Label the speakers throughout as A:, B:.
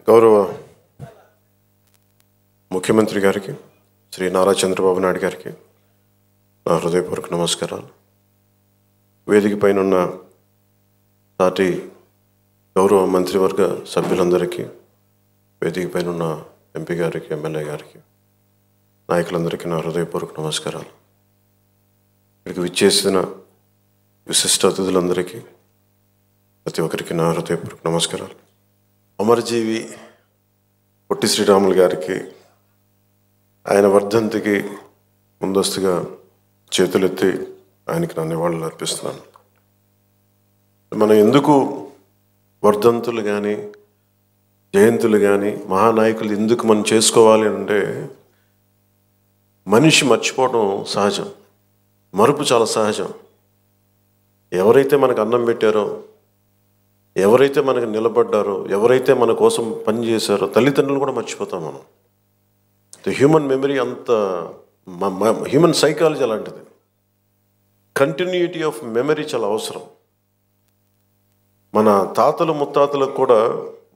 A: గౌరవ ముఖ్యమంత్రి గారికి శ్రీ నారా చంద్రబాబు నాయుడు గారికి నా హృదయపూర్వక నమస్కారాలు. వేదిక పైన ఉన్న సాటి గౌరవ మంత్రివర్గ సభ్యులందరికీ, వేదిక పైన ఉన్న ఎంపీ గారికి, ఎమ్మెల్యే గారికి, నాయకులందరికీ నా హృదయపూర్వక నమస్కారాలు. ఇక్కడికి విచ్చేసిన విశిష్ట అతిథులందరికీ ప్రతి ఒక్కరికి నా హృదయపూర్వక నమస్కారాలు. అమరజీవి పొట్టి శ్రీరాములు గారికి ఆయన వర్ధంతికి ముందస్తుగా చేతులెత్తి ఆయనకి నా నివాళులు అర్పిస్తున్నాను. మనం ఎందుకు వర్ధంతులు కానీ జయంతులు కానీ మహానాయకులు ఎందుకు మనం చేసుకోవాలి అంటే, మనిషి మర్చిపోవడం సహజం, మరుపు చాలా సహజం. ఎవరైతే మనకు అన్నం పెట్టారో, ఎవరైతే మనకు నిలబడ్డారో, ఎవరైతే మన కోసం పనిచేశారో, తల్లిదండ్రులు కూడా మర్చిపోతాం మనం. హ్యూమన్ మెమరీ అంత, హ్యూమన్ సైకాలజీ అలాంటిది. కంటిన్యూటీ ఆఫ్ మెమరీ చాలా అవసరం. మన తాతలు ముత్తాతలకు కూడా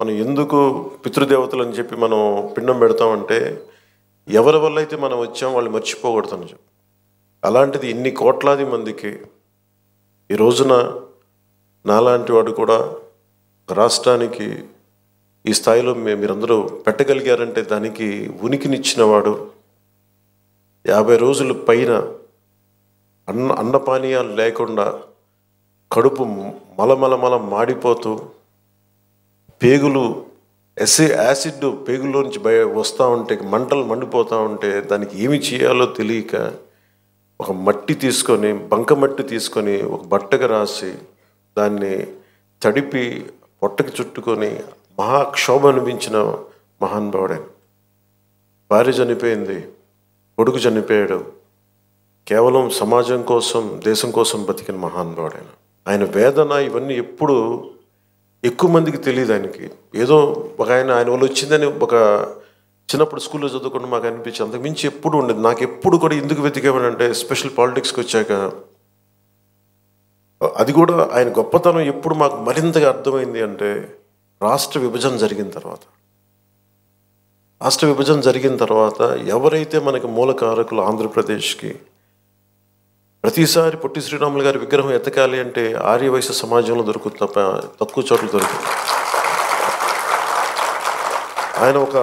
A: మనం ఎందుకు పితృదేవతలు అని చెప్పి మనం పిండం పెడతామంటే, ఎవరి వల్ల అయితే మనం వచ్చాం వాళ్ళు మర్చిపోకూడదని చెప్పి. అలాంటిది ఇన్ని కోట్లాది మందికి ఈ రోజున నాలాంటి వాడు కూడా రాష్ట్రానికి ఈ స్థాయిలో మీరందరూ పెట్టగలిగారంటే దానికి ఉనికినిచ్చినవాడు. 50 రోజుల పైన అన్నపానీయాలు లేకుండా కడుపు మలమలమల మాడిపోతూ, పేగులు యాసిడ్ పేగుల్లోంచి వస్తూ ఉంటే, మంటలు మండిపోతూ ఉంటే, దానికి ఏమి చేయాలో తెలియక ఒక మట్టి తీసుకొని, బంకమట్టి తీసుకొని ఒక బట్టగా రాసి దాన్ని తడిపి పొట్టకి చుట్టుకొని మహాక్షోభ అనిపించిన మహానుభావుడే. భార్య చనిపోయింది, కొడుకు చనిపోయాడు, కేవలం సమాజం కోసం, దేశం కోసం బతికిన మహానుభావుడైన ఆయన వేదన ఇవన్నీ ఎప్పుడు ఎక్కువ మందికి తెలియదు. ఆయనకి ఏదో ఒక ఆయన వల్ల వచ్చిందని ఒక చిన్నప్పుడు స్కూల్లో చదువుకుంటూ మాకు అనిపించి, అంతకుమించి ఎప్పుడు ఉండేది. నాకు ఎప్పుడు కూడా ఎందుకు వెతికేవాడంటే, స్పెషల్ పాలిటిక్స్కి వచ్చాక అది కూడా ఆయన గొప్పతనం ఎప్పుడు మాకు మరింతగా అర్థమైంది అంటే, రాష్ట్ర విభజన జరిగిన తర్వాత ఎవరైతే మనకి మూలకారకులు ఆంధ్రప్రదేశ్కి, ప్రతిసారి పొట్టి శ్రీరాములు గారి విగ్రహం ఎతకాలి అంటే ఆర్యవైశ్య సమాజంలో దొరుకుతుంది తప్ప తక్కువ చోట్ల దొరుకుతుంది. ఆయన ఒక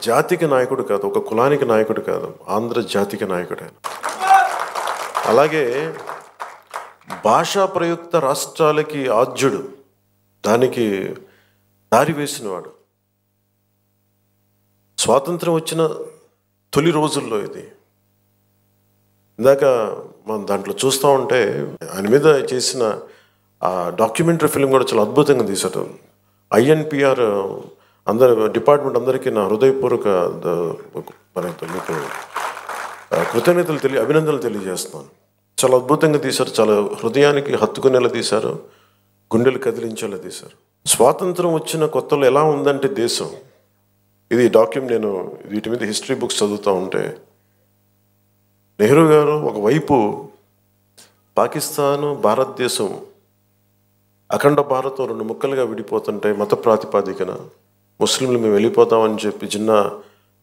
A: జాతికి నాయకుడు కాదు, ఒక కులానికి నాయకుడు కాదు, ఆంధ్ర జాతికి నాయకుడు ఆయన. అలాగే భాషా ప్రయుక్త రాష్ట్రాలకి ఆద్యుడు, దానికి దారి వేసినవాడు. స్వాతంత్రం వచ్చిన తొలి రోజుల్లో ఇది. ఇందాక మనం దాంట్లో చూస్తూ ఉంటే ఆయన మీద చేసిన ఆ డాక్యుమెంటరీ ఫిల్మ్ కూడా చాలా అద్భుతంగా తీశారు. INPR డిపార్ట్మెంట్ అందరికీ నా హృదయపూర్వక మీకు అభినందనలు తెలియజేస్తున్నాను. చాలా అద్భుతంగా తీశారు, చాలా హృదయానికి హత్తుకునేలా తీశారు, గుండెలు కదిలించేలా తీశారు. స్వాతంత్రం వచ్చిన కొత్తలో ఎలా ఉందంటే దేశం, ఇది నేను వీటి మీద హిస్టరీ బుక్స్ చదువుతూ ఉంటే, నెహ్రూ గారు ఒకవైపు పాకిస్తాను, భారతదేశం అఖండ భారతం 2 ముక్కలుగా విడిపోతుంటే, మత ప్రాతిపాదికన ముస్లింలు మేము వెళ్ళిపోతామని చెప్పి చిన్న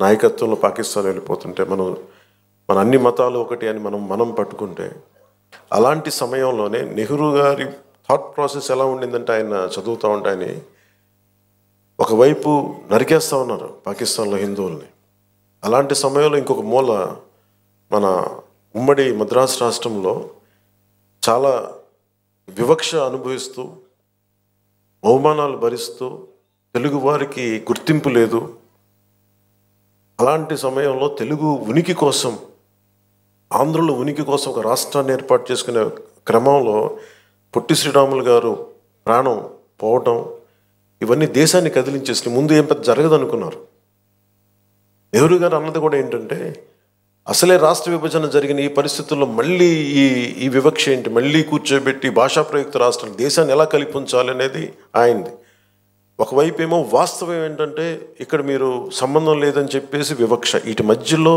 A: నాయకత్వంలో పాకిస్తాన్ వెళ్ళిపోతుంటే, మన అన్ని మతాలు ఒకటి అని మనం పట్టుకుంటే, అలాంటి సమయంలోనే నెహ్రూ గారి థాట్ ప్రాసెస్ ఎలా ఉండిందంటే, ఆయన చదువుతూ ఉంటే ఆయన ఒకవైపు నరికేస్తూ ఉన్నారు పాకిస్తాన్లో హిందువుల్ని. అలాంటి సమయంలో ఇంకొక మూల మన ఉమ్మడి మద్రాసు రాష్ట్రంలో చాలా వివక్ష అనుభవిస్తూ, అవమానాలు భరిస్తూ, తెలుగు వారికి గుర్తింపు లేదు. అలాంటి సమయంలో తెలుగు ఉనికి కోసం, ఆంధ్రలో ఉనికి కోసం ఒక రాష్ట్రాన్ని ఏర్పాటు చేసుకునే క్రమంలో పొట్టి శ్రీరాములు గారు ప్రాణం పోవటం, ఇవన్నీ దేశాన్ని కదిలించేసి ముందు ఏం పెద్ద జరగదు అనుకున్నారు. నెహ్రూ గారు అన్నది కూడా ఏంటంటే, అసలే రాష్ట్ర విభజన జరిగిన ఈ పరిస్థితుల్లో మళ్ళీ ఈ వివక్ష ఏంటి, మళ్ళీ కూర్చోబెట్టి భాషా ప్రయుక్త రాష్ట్రాలు దేశాన్ని ఎలా కలిపించాలి అనేది ఆయనది. ఒకవైపు ఏమో వాస్తవం ఏంటంటే, ఇక్కడ మీరు సంబంధం లేదని చెప్పేసి వివక్ష. వీటి మధ్యలో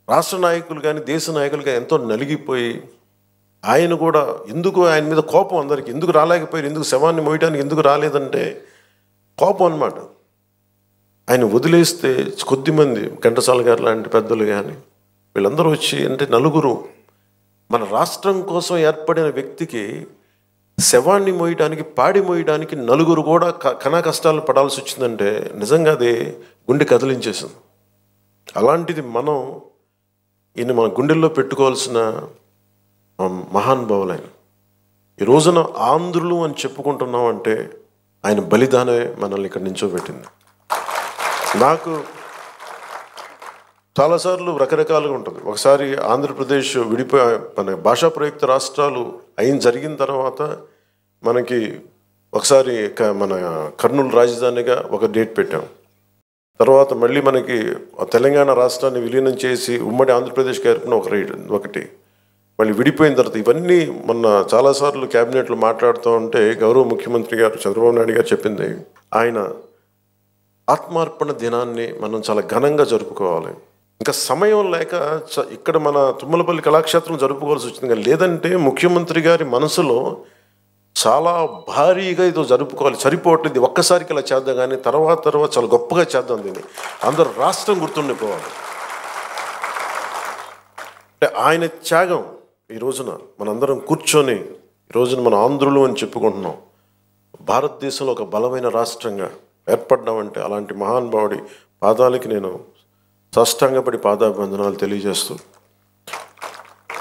A: రాష్ట్ర నాయకులు కానీ దేశ నాయకులు కానీ ఎంతో నలిగిపోయి, ఆయన కూడా ఎందుకు ఆయన మీద కోపం అందరికీ, ఎందుకు రాలేకపోయారు, ఎందుకు శవాన్ని మోయడానికి ఎందుకు రాలేదంటే కోపం అన్నమాట. ఆయన వదిలేస్తే కొద్దిమంది ఘంటసాల గారు లాంటి పెద్దలు కానీ వీళ్ళందరూ వచ్చి అంటే నలుగురు మన రాష్ట్రం కోసం ఏర్పడిన వ్యక్తికి శవాన్ని మోయడానికి పాడి మోయడానికి నలుగురు కూడా కనా కష్టాలు పడాల్సి వచ్చిందంటే నిజంగా అది గుండె కదిలించేసింది. అలాంటిది మనం ఈయన మన గుండెల్లో పెట్టుకోవాల్సిన మహానుభావులు ఆయన. ఈ రోజున ఆంధ్రులు అని చెప్పుకుంటున్నాం అంటే ఆయన బలిదానమే మనల్ని ఇక్కడ నించోబెట్టింది. నాకు చాలాసార్లు రకరకాలుగా ఉంటుంది. ఒకసారి ఆంధ్రప్రదేశ్ విడిపోయి మన భాషా ప్రయుక్త రాష్ట్రాలు జరిగిన తర్వాత మనకి ఒకసారి మన కర్నూలు రాజధానిగా ఒక డేట్ పెట్టాం. తర్వాత మళ్ళీ మనకి తెలంగాణ రాష్ట్రాన్ని విలీనం చేసి ఉమ్మడి ఆంధ్రప్రదేశ్కి ఏర్పడిన ఒకటి మళ్ళీ విడిపోయిన తర్వాత ఇవన్నీ మొన్న చాలాసార్లు క్యాబినెట్లో మాట్లాడుతూ ఉంటే గౌరవ ముఖ్యమంత్రి గారు చంద్రబాబు నాయుడు గారు చెప్పింది, ఆయన ఆత్మార్పణ దినాన్ని మనం చాలా ఘనంగా జరుపుకోవాలి. ఇంకా సమయం లేక ఇక్కడ మన తుమ్మలపల్లి కళాక్షేత్రం జరుపుకోవాల్సి వచ్చింది. లేదంటే ముఖ్యమంత్రి గారి మనసులో చాలా భారీగా ఇదో జరుపుకోవాలి, సరిపోవట్లేదు, ఒక్కసారికి ఇలా చేద్దాం కానీ తర్వాత చాలా గొప్పగా చేద్దాం, దీన్ని అందరూ రాష్ట్రం గుర్తుండిపోవాలి. అంటే ఆయన త్యాగం ఈ రోజున మనందరం కూర్చొని ఈ రోజున మన ఆంధ్రులు అని చెప్పుకుంటున్నాం. భారతదేశంలో ఒక బలమైన రాష్ట్రంగా ఏర్పడ్డామంటే అలాంటి మహానుభావుడి పాదాలకి నేను సాష్టాంగపడి పాదాభివందనాలు తెలియజేస్తూ,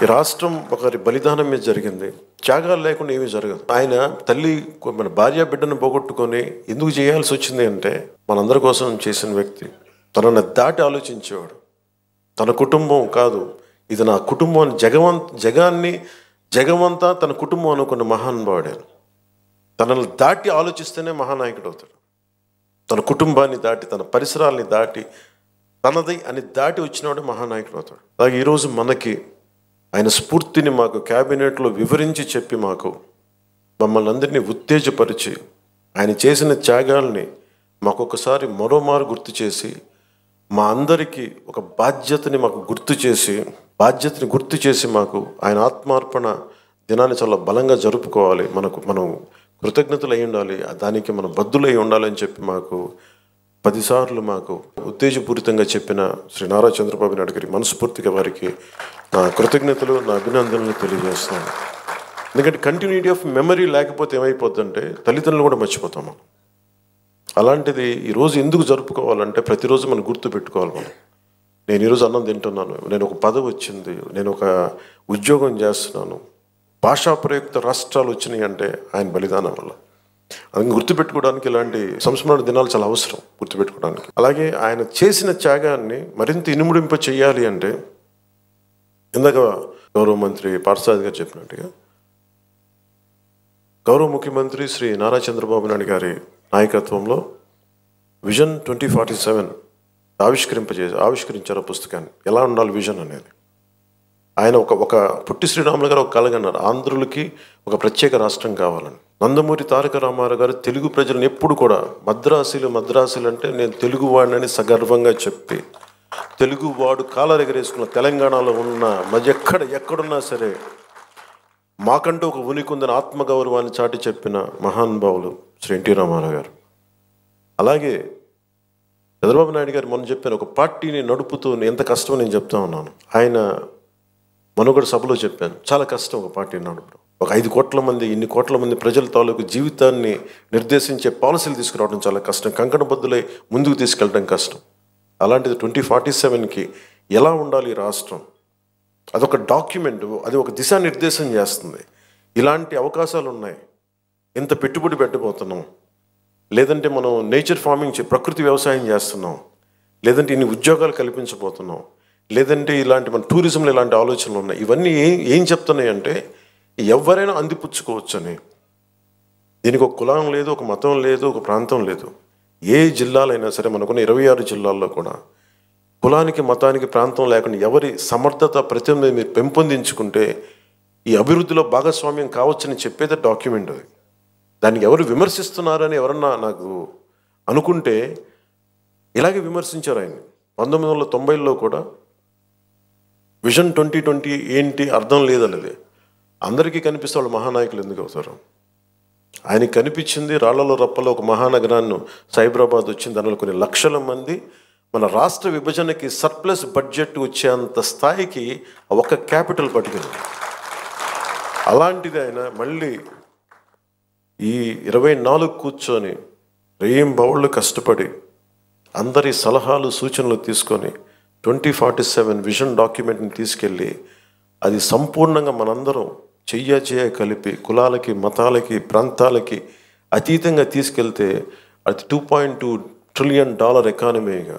A: ఈ రాష్ట్రం ఒకరి బలిదానం మీద జరిగింది, త్యాగాలు లేకుండా ఏమీ జరగదు. ఆయన తల్లి మన భార్య బిడ్డను పోగొట్టుకొని ఎందుకు చేయాల్సి వచ్చింది అంటే మనందరి కోసం చేసిన వ్యక్తి. తనను దాటి ఆలోచించేవాడు. తన కుటుంబం కాదు, ఇది నా కుటుంబం అని జగమంతా తన కుటుంబం అనుకున్న మహానుభావుడే. తనను దాటి ఆలోచిస్తేనే మహానాయకుడు అవుతాడు. తన కుటుంబాన్ని దాటి, తన పరిసరాల్ని దాటి, తనది అని దాటి వచ్చినవాడే మహానాయకుడు అవుతాడు. అలాగే ఈరోజు మనకి ఆయన స్ఫూర్తిని మాకు క్యాబినెట్లో వివరించి చెప్పి మమ్మల్ని అందరినీ ఉత్తేజపరిచి ఆయన చేసిన త్యాగాల్ని మాకొకసారి మరోమారు గుర్తు చేసి మా అందరికీ ఒక బాధ్యతని గుర్తు చేసి మాకు ఆయన ఆత్మార్పణ దినాన్ని చాలా బలంగా జరుపుకోవాలి, మనం కృతజ్ఞతలు అయి ఉండాలి, దానికి మనం బద్దులై ఉండాలని చెప్పి 10 సార్లు మాకు ఉత్తేజపూరితంగా చెప్పిన శ్రీ నారా చంద్రబాబు నాయుడు గారి మనస్ఫూర్తిగా వారికి నా కృతజ్ఞతలు, నా అభినందనలు తెలియజేస్తున్నాను. ఎందుకంటే కంటిన్యూటీ ఆఫ్ మెమరీ లేకపోతే ఏమైపోద్దంటే తల్లిదండ్రులు కూడా మర్చిపోతాము. అలాంటిది ఈరోజు ఎందుకు జరుపుకోవాలంటే ప్రతిరోజు మనం గుర్తు పెట్టుకోవాలి. నేను ఈరోజు అన్నం తింటున్నాను, నేను ఒక పదవి వచ్చింది, నేను ఒక ఉద్యోగం చేస్తున్నాను, భాషా ప్రయుక్త రాష్ట్రాలు వచ్చినాయి అంటే ఆయన బలిదానం వల్ల. అది గుర్తుపెట్టుకోవడానికి ఇలాంటి సంస్మరణ దినాలు చాలా అవసరం గుర్తుపెట్టుకోవడానికి. అలాగే ఆయన చేసిన త్యాగాన్ని మరింత ఇనుముడింప చేయాలి అంటే ఇందాక గౌరవ మంత్రి పార్థసారథి గారు చెప్పినట్టుగా గౌరవ ముఖ్యమంత్రి శ్రీ నారా చంద్రబాబు నాయుడు గారి నాయకత్వంలో విజన్ 2047 ఆవిష్కరించారు పుస్తకాన్ని. ఎలా ఉండాలి విజన్ అనేది. ఆయన ఒక పుట్టి శ్రీరాములు గారు ఒక కలగన్నారు, ఆంధ్రులకి ఒక ప్రత్యేక రాష్ట్రం కావాలని. నందమూరి తారక రామారావు గారు తెలుగు ప్రజలను ఎప్పుడు కూడా మద్రాసులు అంటే నేను తెలుగువాడినని సగర్వంగా చెప్పి తెలుగువాడు కాలరెగరేసుకున్న తెలంగాణలో ఉన్న ఎక్కడున్నా సరే మాకంటూ ఒక ఉనికి ఉందని ఆత్మగౌరవాన్ని చాటి చెప్పిన మహానుభావులు శ్రీ ఎన్టీ రామారావు గారు. అలాగే చంద్రబాబు నాయుడు గారు మొన్న చెప్పాను, ఒక పార్టీని నడుపుతూ ఎంత కష్టమో నేను చెప్తా ఉన్నాను. ఆయన మనుగడ సభలో చెప్పాను, చాలా కష్టం ఒక పార్టీని నడపడం. ఒక 5 కోట్ల మంది, ఇన్ని కోట్ల మంది ప్రజల తాలూకు జీవితాన్ని నిర్దేశించే పాలసీలు తీసుకురావడం చాలా కష్టం, కంకణబద్దులై ముందుకు తీసుకెళ్ళడం కష్టం. అలాంటిది 2047కి ఎలా ఉండాలి ఈ రాష్ట్రం, అదొక డాక్యుమెంట్, అది ఒక దిశానిర్దేశం చేస్తుంది. ఇలాంటి అవకాశాలు ఉన్నాయి, ఎంత పెట్టుబడి పెట్టబోతున్నాం, లేదంటే మనం నేచర్ ఫార్మింగ్ ప్రకృతి వ్యవసాయం చేస్తున్నాం, లేదంటే ఇన్ని ఉద్యోగాలు కల్పించబోతున్నాం, లేదంటే ఇలాంటి మన టూరిజంలో ఇలాంటి ఆలోచనలు ఉన్నాయి. ఇవన్నీ ఏం చెప్తున్నాయి అంటే ఎవరైనా అందిపుచ్చుకోవచ్చని. దీనికి ఒక కులం లేదు, ఒక మతం లేదు, ఒక ప్రాంతం లేదు. ఏ జిల్లాలైనా సరే మనకున్న 26 జిల్లాల్లో కూడా కులానికి, మతానికి, ప్రాంతం లేకుండా ఎవరి సమర్థత ప్రతిభ మీరు పెంపొందించుకుంటే ఈ అభివృద్ధిలో భాగస్వామ్యం కావచ్చని చెప్పేది డాక్యుమెంట్. అది దానికి ఎవరు విమర్శిస్తున్నారని ఎవరన్నా నాకు అనుకుంటే ఇలాగే విమర్శించారు ఆయన. 1990లో కూడా విజన్ 2020 ఏంటి అర్థం లేదనేది అందరికీ కనిపిస్తే వాళ్ళు మహానాయకులు ఎందుకు అవుతారు? ఆయనకి కనిపించింది రాళ్లలో రప్పలో ఒక మహానగరాన్ని సైబరాబాద్ వచ్చింది. దానిలో కొన్ని లక్షల మంది. మన రాష్ట్ర విభజనకి సర్ప్లస్ బడ్జెట్ వచ్చేంత స్థాయికి ఒక క్యాపిటల్ పట్టుకుంది. అలాంటిది ఆయన మళ్ళీ ఈ 24 కూర్చొని రేయింబవళ్ళు కష్టపడి అందరి సలహాలు సూచనలు తీసుకొని 2047 విజన్ డాక్యుమెంట్ని తీసుకెళ్ళి అది సంపూర్ణంగా మనందరం చెయ్య కలిపి కులాలకి, మతాలకి, ప్రాంతాలకి అతీతంగా తీసుకెళ్తే అది $2.2 ట్రిలియన్ ఎకానమీగా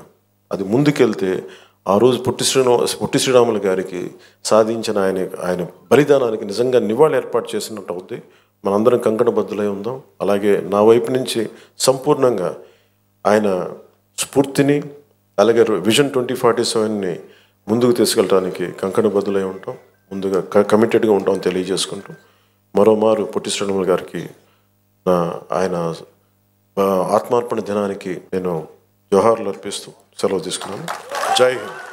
A: అది ముందుకెళ్తే ఆ రోజు పొట్టి శ్రీరాములు గారికి సాధించిన ఆయన బలిదానానికి నిజంగా నివాళి ఏర్పాటు చేసినట్టు అవుద్ది. మనందరం కంకణబద్ధులై ఉందాం. అలాగే నా వైపు నుంచి సంపూర్ణంగా ఆయన స్ఫూర్తిని అలాగే విజన్ 2047ని ముందుకు తీసుకెళ్ళడానికి కంకణబద్ధులై ఉంటాం. ముందుగా కమిటెడ్గా ఉంటామని తెలియజేసుకుంటూ మరోమారు పొట్టి శ్రీరాములు గారికి ఆయన ఆత్మార్పణ దినానికి నేను జోహార్లు అర్పిస్తూ సెలవు తీసుకున్నాను. జై హింద్.